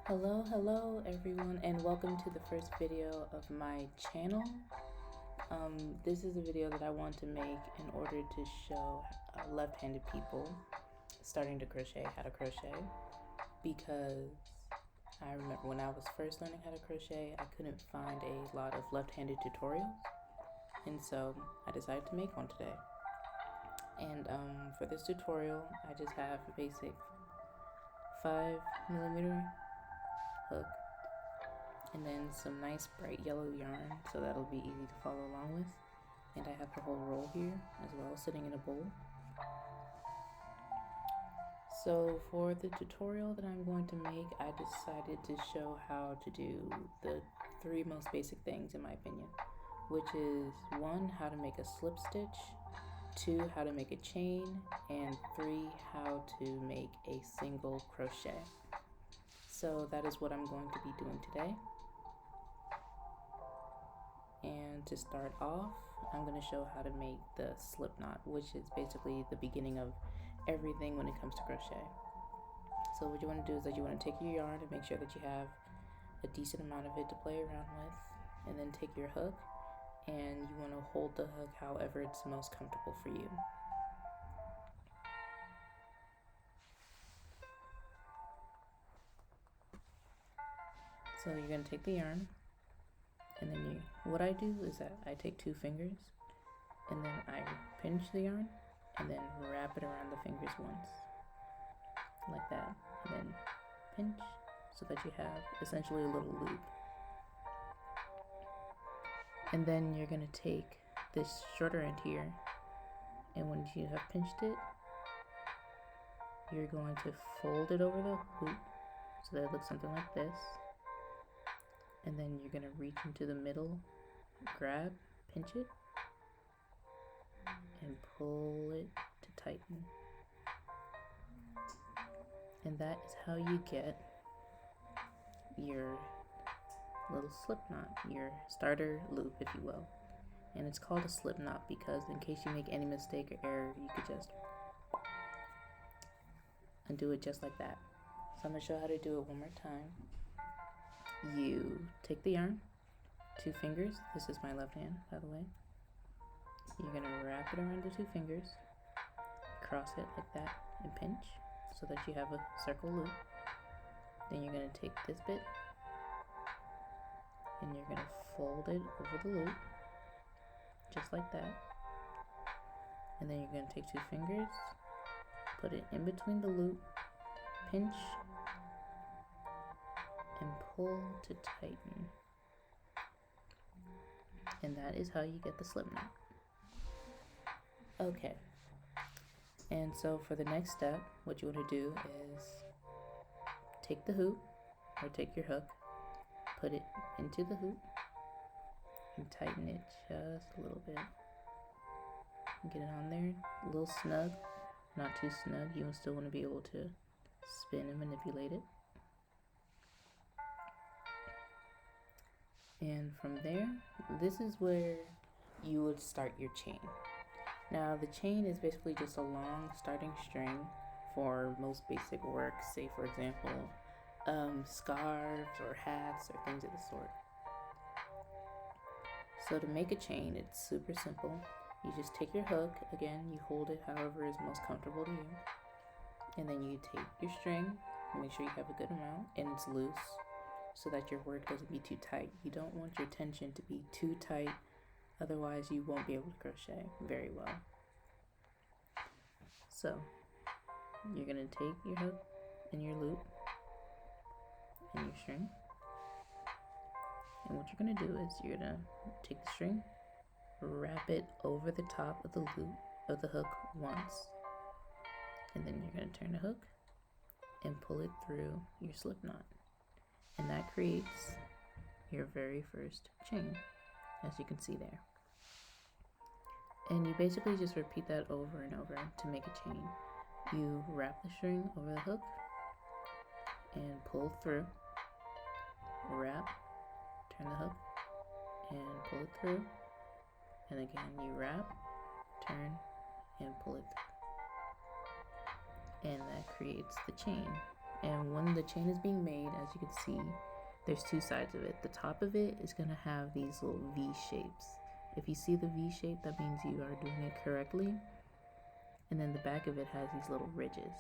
Hello everyone, and welcome to the first video of my channel. This is a video that I want to make in order to show left-handed people starting to crochet how to crochet, because I remember when I was first learning how to crochet, I couldn't find a lot of left-handed tutorials, and so I decided to make one today. And for this tutorial, I just have a basic 5mm hook and then some nice bright yellow yarn, so that'll be easy to follow along with. And I have the whole roll here as well, sitting in a bowl. So for the tutorial that I'm going to make, I decided to show how to do the three most basic things in my opinion, which is 1, how to make a slip stitch, 2, how to make a chain, and 3, how to make a single crochet. So that is what I'm going to be doing today. And to start off, I'm going to show how to make the slip knot, which is basically the beginning of everything when it comes to crochet. So what you want to do is that you want to take your yarn and make sure that you have a decent amount of it to play around with, and then take your hook and you want to hold the hook however it's most comfortable for you. So you're going to take the yarn, and then what I do is that I take 2 fingers and then I pinch the yarn and then wrap it around the fingers once, like that, and then pinch so that you have essentially a little loop. And then you're going to take this shorter end here, and once you have pinched it, you're going to fold it over the hoop so that it looks something like this. And then you're going to reach into the middle, grab, pinch it, and pull it to tighten. And that is how you get your little slip knot, your starter loop, if you will. And it's called a slip knot because in case you make any mistake or error, you could just undo it just like that. So I'm going to show how to do it one more time. You take the yarn, 2 fingers, this is my left hand by the way, you're going to wrap it around the 2 fingers, cross it like that, and pinch so that you have a circle loop. Then you're going to take this bit and you're going to fold it over the loop just like that, and then you're going to take 2 fingers, put it in between the loop, pinch and pull to tighten. And that is how you get the slip knot. Okay, and so for the next step, what you want to do is take the hoop, or take your hook, put it into the hoop and tighten it just a little bit. Get it on there, a little snug, not too snug. You still want to be able to spin and manipulate it. And from there, this is where you would start your chain. Now the chain is basically just a long starting string for most basic work, say for example scarves or hats or things of the sort. So to make a chain, it's super simple. You just take your hook, again you hold it however is most comfortable to you, and then you take your string, make sure you have a good amount and it's loose, so that your work doesn't be too tight. You don't want your tension to be too tight, otherwise you won't be able to crochet very well. So you're going to take your hook and your loop and your string, and what you're going to do is you're going to take the string, wrap it over the top of the loop of the hook once, and then you're going to turn the hook and pull it through your slip knot. And that creates your very first chain, as you can see there. And you basically just repeat that over and over to make a chain. You wrap the string over the hook and pull through, wrap, turn the hook and pull it through, and again you wrap, turn, and pull it through. And that creates the chain. And when the chain is being made, as you can see, there's two sides of it. The top of it is going to have these little V shapes. If you see the V shape, that means you are doing it correctly. And then the back of it has these little ridges.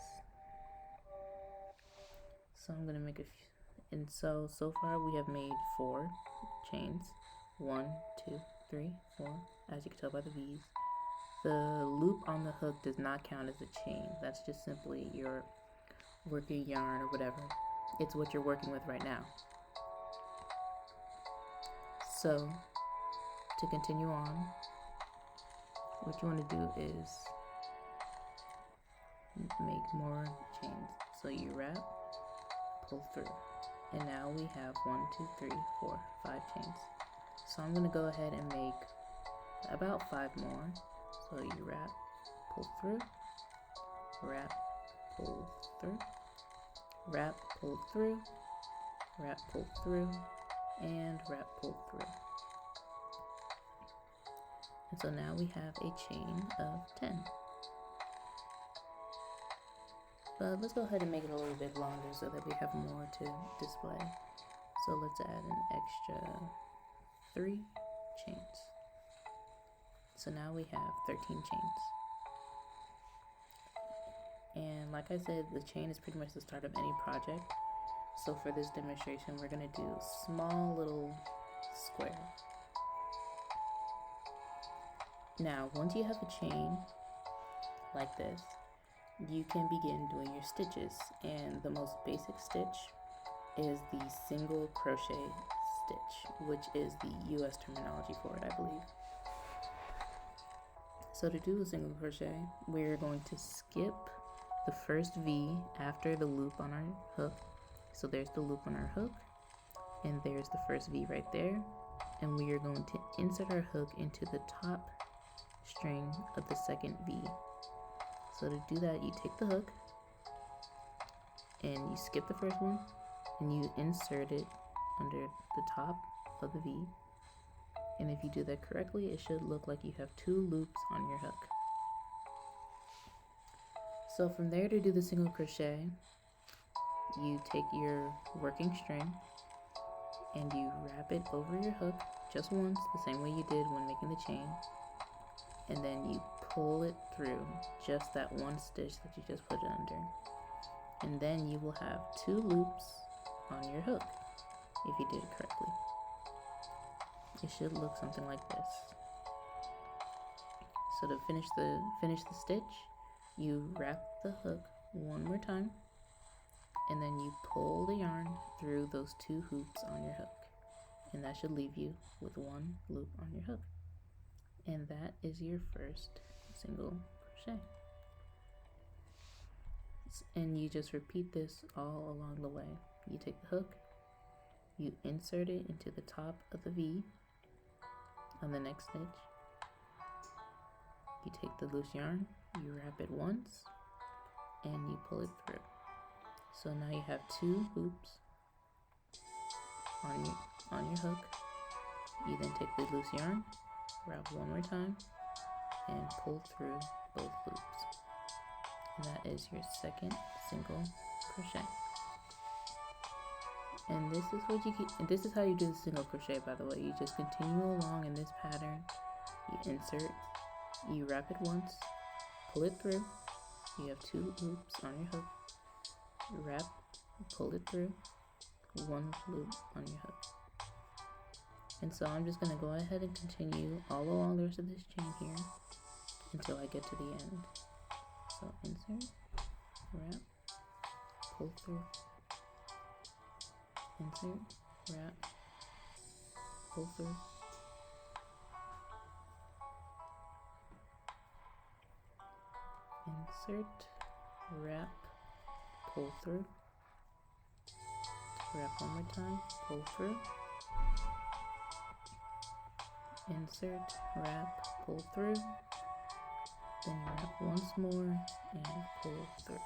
So I'm going to make a few. And so far we have made 4 chains. 1, 2, 3, 4, as you can tell by the V's. The loop on the hook does not count as a chain. That's just simply your working yarn or whatever. It's what you're working with right now. So to continue on, what you want to do is make more chains. So you wrap, pull through, and now we have 1, 2, 3, 4, 5 chains. So I'm going to go ahead and make about 5 more. So you wrap, pull through, wrap, pull through, wrap, pull through, wrap, pull through, and wrap, pull through. And so now we have a chain of 10. But let's go ahead and make it a little bit longer so that we have more to display. So let's add an extra 3 chains. So now we have 13 chains. And like I said, the chain is pretty much the start of any project. So for this demonstration, we're going to do small little square. Now, once you have a chain like this, you can begin doing your stitches. And the most basic stitch is the single crochet stitch, which is the US terminology for it, I believe. So to do a single crochet, we're going to skip the first V after the loop on our hook. So there's the loop on our hook, and there's the first V right there. And we are going to insert our hook into the top string of the second V. So to do that, you take the hook and you skip the first one and you insert it under the top of the V. And if you do that correctly, it should look like you have 2 loops on your hook. So from there, to do the single crochet, you take your working string and you wrap it over your hook just once, the same way you did when making the chain. And then you pull it through just that one stitch that you just put it under. And then you will have 2 loops on your hook if you did it correctly. It should look something like this. So to finish the stitch, you wrap the hook one more time, and then you pull the yarn through those 2 hoops on your hook. And that should leave you with 1 loop on your hook. And that is your first single crochet. And you just repeat this all along the way. You take the hook, you insert it into the top of the V on the next stitch. You take the loose yarn, you wrap it once, and you pull it through. So now you have 2 hoops on your hook. You then take the loose yarn, wrap one more time, and pull through both loops. And that is your second single crochet. And this is what you get, and this is how you do the single crochet, by the way. You just continue along in this pattern. You insert, you wrap it once, pull it through. You have 2 loops on your hook. You wrap, pull it through, 1 loop on your hook. And so I'm just going to go ahead and continue all along the rest of this chain here until I get to the end. So insert, wrap, pull through, insert, wrap, pull through, insert, wrap, pull through, wrap one more time, pull through, insert, wrap, pull through, then wrap once more and pull through.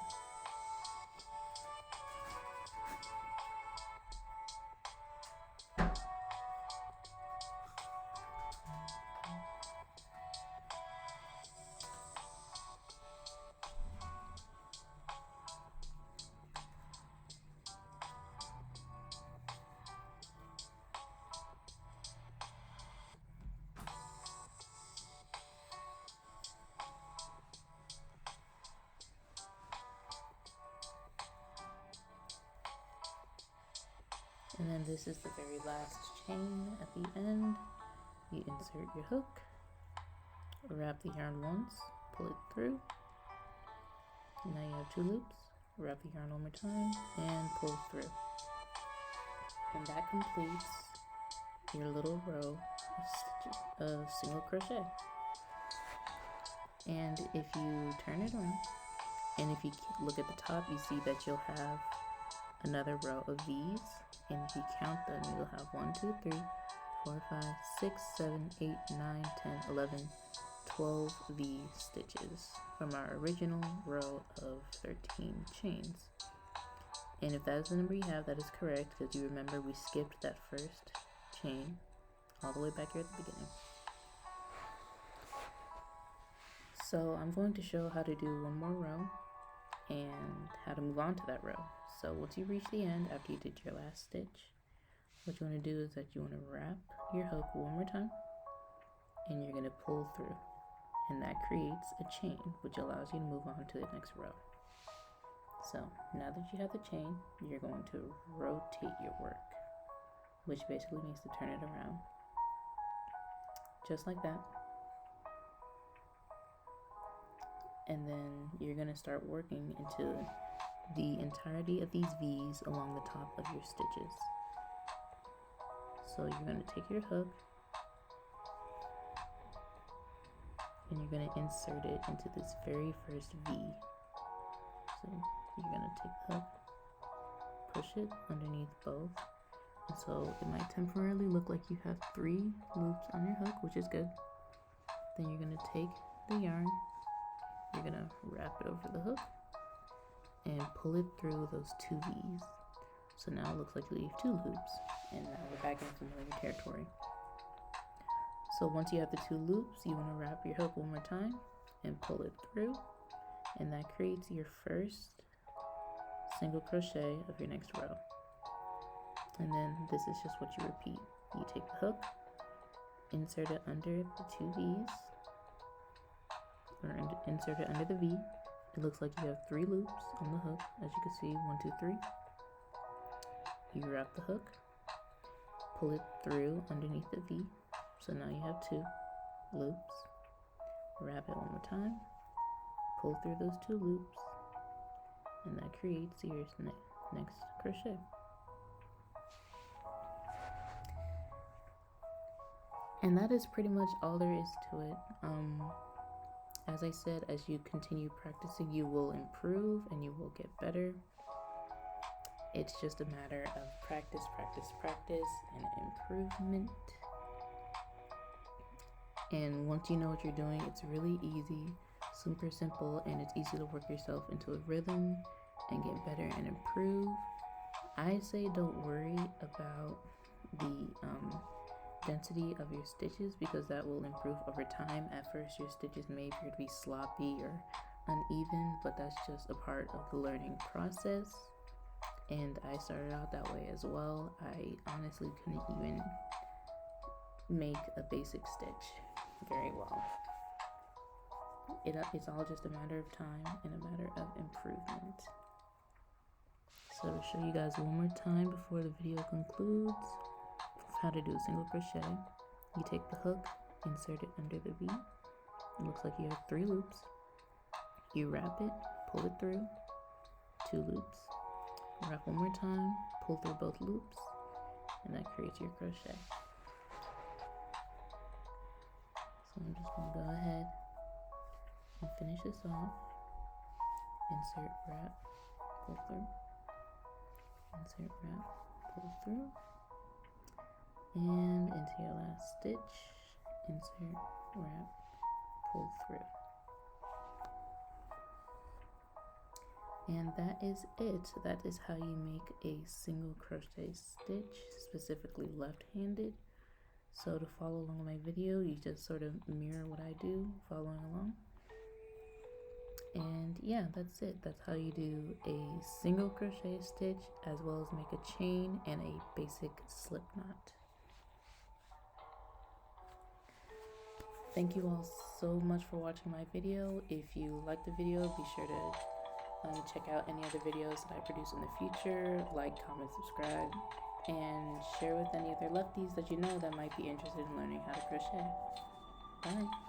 And then this is the very last chain at the end. You insert your hook, wrap the yarn once, pull it through. Now you have 2 loops. Wrap the yarn one more time and pull through. And that completes your little row of single crochet. And if you turn it around, and if you look at the top, you see that you'll have another row of V's. And if you count them, you'll have 1, 2, 3, 4, 5, 6, 7, 8, 9, 10, 11, 12 V stitches from our original row of 13 chains. And if that is the number you have, that is correct, because you remember we skipped that first chain all the way back here at the beginning. So I'm going to show how to do one more row and how to move on to that row. So once you reach the end, after you did your last stitch, what you want to do is that you want to wrap your hook one more time, and you're going to pull through, and that creates a chain, which allows you to move on to the next row. So now that you have the chain, you're going to rotate your work, which basically means to turn it around, just like that. And then you're going to start working into the entirety of these V's along the top of your stitches. So you're going to take your hook and you're going to insert it into this very first V. So you're going to take the hook, push it underneath both, and so it might temporarily look like you have 3 loops on your hook, which is good. Then you're going to take the yarn, you're going to wrap it over the hook and pull it through those 2 V's. So now it looks like you leave 2 loops, and now we're back in familiar territory. So once you have the 2 loops, you want to wrap your hook one more time and pull it through, and that creates your first single crochet of your next row. And then this is just what you repeat. You take the hook, insert it under the 2 V's, or insert it under the V. It looks like you have 3 loops on the hook, as you can see, 1, 2, 3. You wrap the hook, pull it through underneath the V, so now you have 2 loops. Wrap it one more time, pull through those 2 loops, and that creates your next crochet. And that is pretty much all there is to it. As I said, as you continue practicing, you will improve and you will get better. It's just a matter of practice, and improvement. And once you know what you're doing, it's really easy, super simple, and it's easy to work yourself into a rhythm and get better and improve. I say don't worry about the density of your stitches, because that will improve over time. At first your stitches may appear to be sloppy or uneven, but that's just a part of the learning process, and I started out that way as well. I honestly couldn't even make a basic stitch very well. It's all just a matter of time and a matter of improvement. So to show you guys one more time before the video concludes, how to do a single crochet. You take the hook, insert it under the V. It looks like you have 3 loops. You wrap it, pull it through, 2 loops. Wrap one more time, pull through both loops, and that creates your crochet. So I'm just going to go ahead and finish this off. Insert, wrap, pull through. Insert, wrap, pull through. And into your last stitch, insert, wrap, pull through. And that is it. That is how you make a single crochet stitch, specifically left-handed. So to follow along my video, you just sort of mirror what I do, following along. And yeah, that's it. That's how you do a single crochet stitch, as well as make a chain and a basic slip knot. Thank you all so much for watching my video. If you liked the video, be sure to check out any other videos that I produce in the future. Like, comment, subscribe. and share with any other lefties that you know that might be interested in learning how to crochet. Bye.